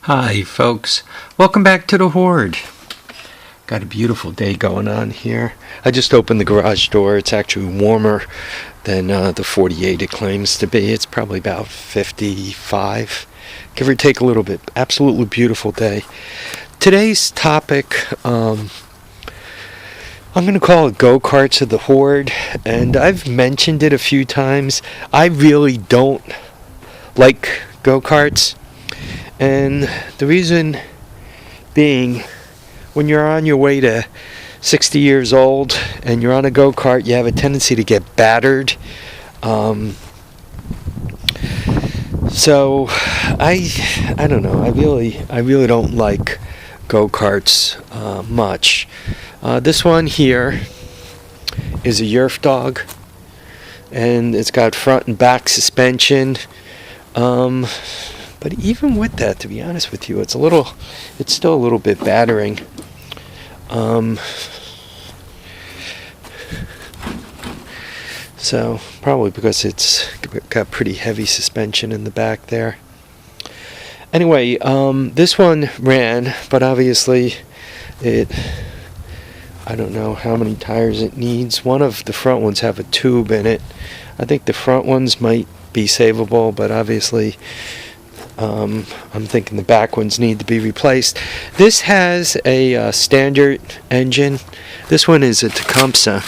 Hi folks, welcome back to the Hoard. Got a beautiful day going on here. I just opened the garage door. It's actually warmer than the 48 it claims to be. It's probably about 55, give or take a little bit. Absolutely beautiful day. Today's topic, I'm going to call it Go Carts of the Hoard, and I've mentioned it a few times. I really don't like go karts. And the reason being, when you're on your way to 60 years old and you're on a go-kart, you have a tendency to get battered. So I don't know. I really don't like go-karts much. This one here is a Yerf Dog, and it's got front and back suspension. But even with that, to be honest with you, it's still a little bit battering. So probably because it's got pretty heavy suspension in the back there. Anyway, this one ran, but obviously I don't know how many tires it needs. One of the front ones have a tube in it. I think the front ones might be savable, but obviously I'm thinking the back ones need to be replaced. This has a standard engine. This one is a Tecumseh.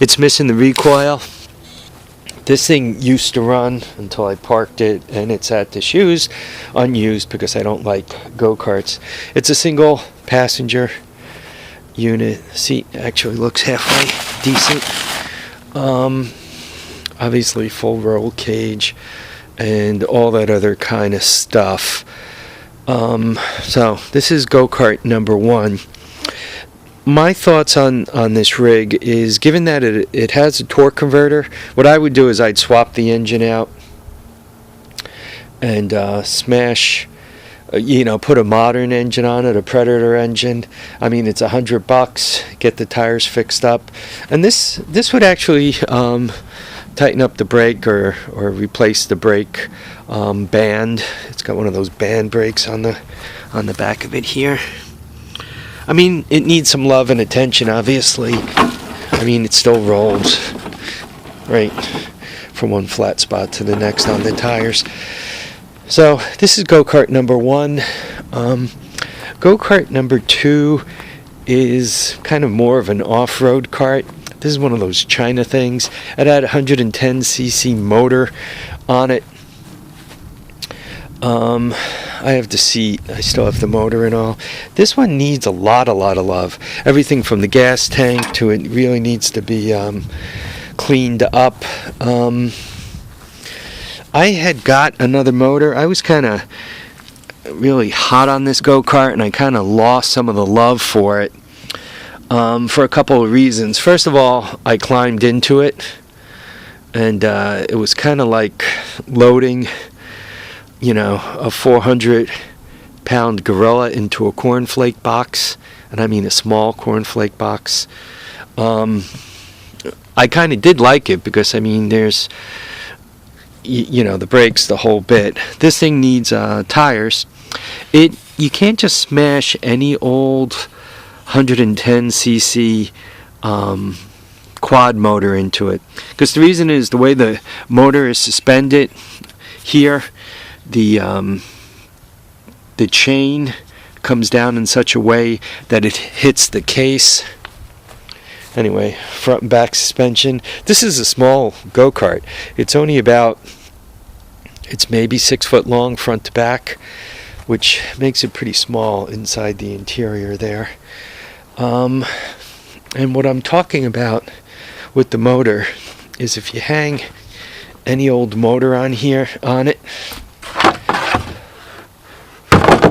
It's missing the recoil. This thing used to run until I parked it, and it's at the shoes unused because I don't like go-karts. It's a single passenger unit. Seat actually looks halfway decent. Obviously full roll cage and all that other kind of stuff. So this is go-kart number one. My thoughts on this rig is, given that it has a torque converter, what I would do is I'd swap the engine out and smash, put a modern engine on it, a Predator engine. I mean, it's $100. Get the tires fixed up, and this would actually tighten up the brake or replace the brake band. It's got one of those band brakes on the back of it here. I mean, it needs some love and attention, obviously. I mean, it still rolls right from one flat spot to the next on the tires. So this is go-kart number one. Go-kart number two is kind of more of an off-road kart. This is one of those China things. It had a 110cc motor on it. I have the seat. I still have the motor and all. This one needs a lot of love. Everything from the gas tank to it really needs to be cleaned up. I had got another motor. I was kind of really hot on this go-kart, and I kind of lost some of the love for it. For a couple of reasons. First of all, I climbed into it, and it was kind of like loading, a 400-pound gorilla into a cornflake box, and I mean a small cornflake box. I kind of did like it because, I mean, there's, the brakes, the whole bit. This thing needs tires. You can't just smash any old 110cc quad motor into it, because the reason is the way the motor is suspended here, the chain comes down in such a way that it hits the case. Anyway, front and back suspension. This is a small go-kart. It's maybe 6 foot long front to back, which makes it pretty small inside the interior there. And what I'm talking about with the motor is, if you hang any old motor on it,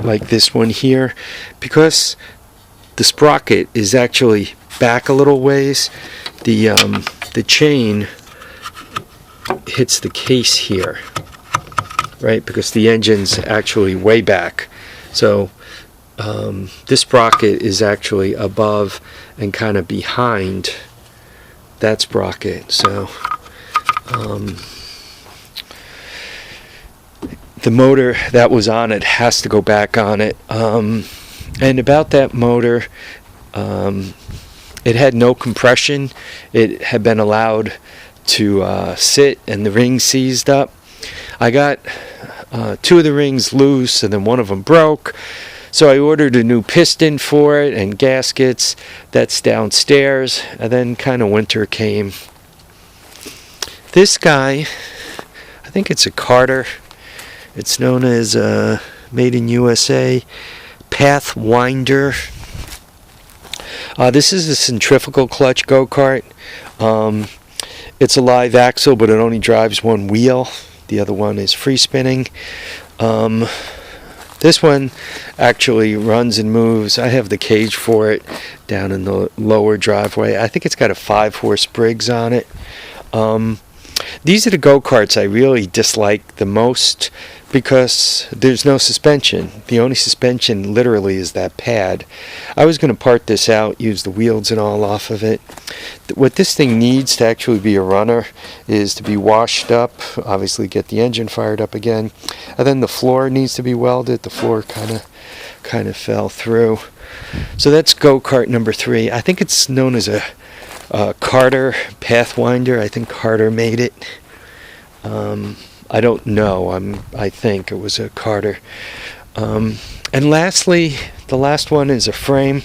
like this one here, because the sprocket is actually back a little ways, the chain hits the case here, right? Because the engine's actually way back. So this sprocket is actually above and kind of behind that sprocket. So the motor that was on it has to go back on it. And about that motor, it had no compression. It had been allowed to sit, and the ring seized up. I got 2 of the rings loose, and then one of them broke. So I ordered a new piston for it and gaskets. That's downstairs. And then kind of winter came. This guy, I think it's a Carter. It's known as Made in USA Pathwinder. This is a centrifugal clutch go-kart. It's a live axle, but it only drives one wheel. The other one is free spinning. This one actually runs and moves. I have the cage for it down in the lower driveway. I think it's got a 5-horse Briggs on it. These are the go-karts I really dislike the most because there's no suspension. The only suspension literally is that pad. I was going to part this out, use the wheels and all off of it. What this thing needs to actually be a runner is to be washed up, obviously get the engine fired up again, and then the floor needs to be welded. The floor kind of fell through. So that's go-kart number 3. I think it's known as a Carter Pathwinder. I think Carter made it. I don't know. I think it was a Carter. And lastly, the last one is a frame.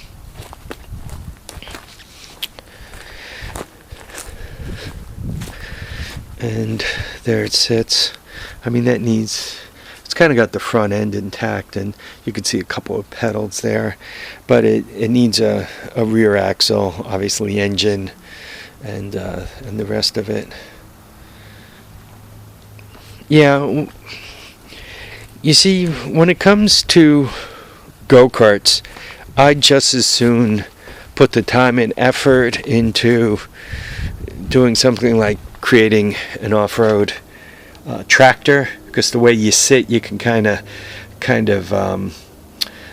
And there it sits. I mean, that needs... It's kind of got the front end intact, and you can see a couple of pedals there. But it needs a rear axle, obviously engine, and the rest of it. Yeah, you see, when it comes to go-karts, I'd just as soon put the time and effort into doing something like creating an off-road tractor, because the way you sit, you can kind of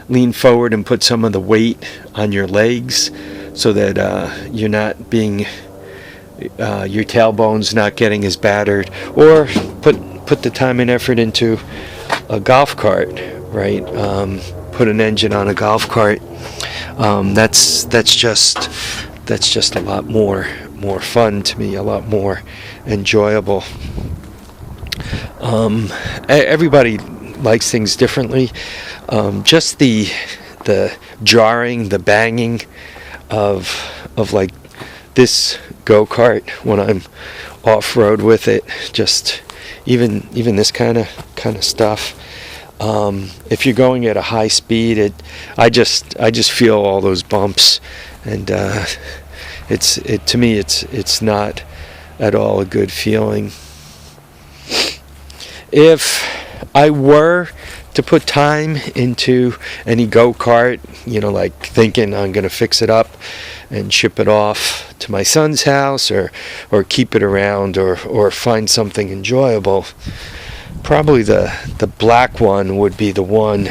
lean forward and put some of the weight on your legs, so that you're not being your tailbone's not getting as battered. Or put the time and effort into a golf cart, right? Put an engine on a golf cart. That's just a lot more fun to me, a lot more enjoyable. Everybody likes things differently. Just the jarring, the banging of like this go-kart when I'm off-road with it, just even this kind of stuff. If you're going at a high speed, I just feel all those bumps, and to me it's not at all a good feeling. If I were to put time into any go-kart, like thinking I'm going to fix it up and ship it off to my son's house, or keep it around, or find something enjoyable, probably the black one would be the one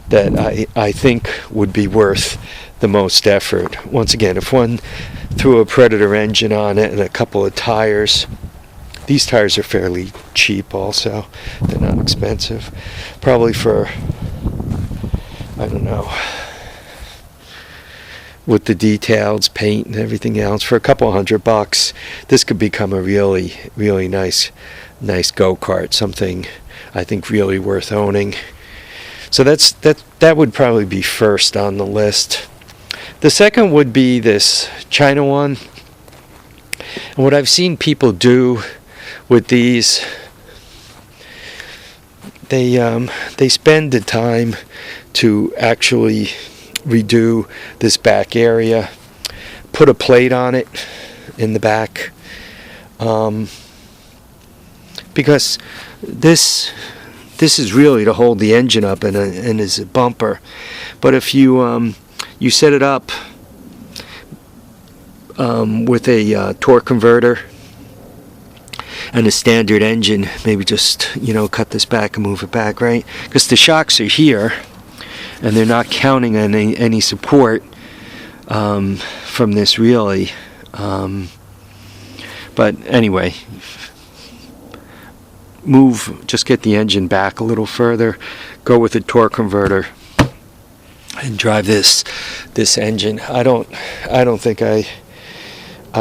that I think would be worth the most effort. Once again, if one threw a Predator engine on it and a couple of tires. These tires are fairly cheap also. They're not expensive. Probably for, I don't know, with the details, paint and everything else, for a couple $100, this could become a really, really nice go-kart. Something I think really worth owning. So that would probably be first on the list. The second would be this China one. And what I've seen people do with these, they spend the time to actually redo this back area, put a plate on it in the back, because this is really to hold the engine up and is a bumper. But if you set it up with a torque converter and a standard engine, maybe just cut this back and move it back, right? Because the shocks are here and they're not counting on any support from this really. But anyway, just get the engine back a little further, go with a torque converter, and drive this engine. I don't think I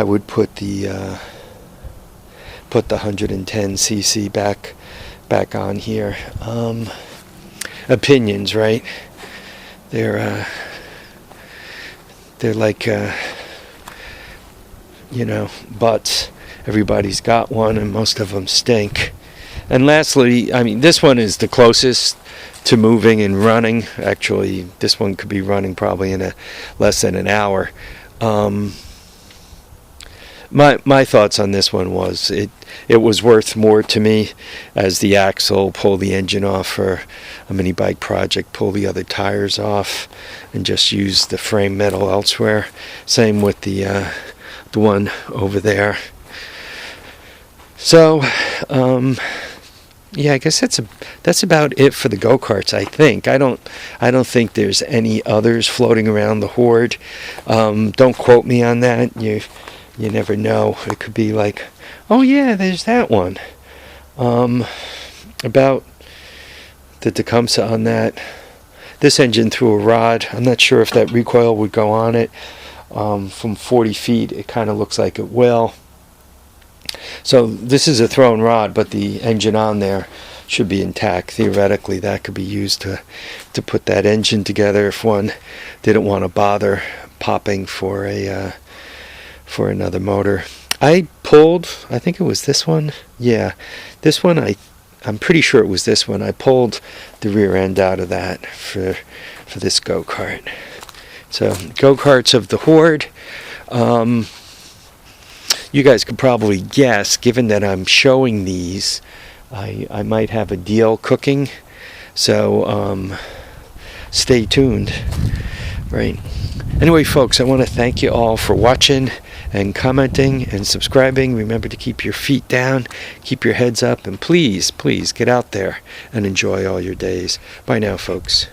would put the 110 cc back on here. Opinions, right? They're like butts. Everybody's got one, and most of them stink. And lastly, I mean, this one is the closest to moving and running. Actually, this one could be running probably in less than an hour. My thoughts on this one was it was worth more to me as the axle, pull the engine off for a mini bike project, pull the other tires off, and just use the frame metal elsewhere. Same with the one over there. So, yeah, I guess that's about it for the go-karts, I think. I don't think there's any others floating around the Hoard. Don't quote me on that. You never know. It could be like, oh yeah, there's that one. About the Tecumseh on that. This engine threw a rod. I'm not sure if that recoil would go on it. From 40 feet, it kind of looks like it will. So this is a thrown rod, but the engine on there should be intact. Theoretically, that could be used to put that engine together if one didn't want to bother popping for another motor. I pulled, I think it was this one. Yeah, this one, I'm pretty sure it was this one. I pulled the rear end out of that for this go-kart. So, go-karts of the Hoard. You guys could probably guess, given that I'm showing these, I might have a deal cooking. So, stay tuned. Right. Anyway, folks, I want to thank you all for watching and commenting and subscribing. Remember to keep your feet down, keep your heads up, and please, please get out there and enjoy all your days. Bye now, folks.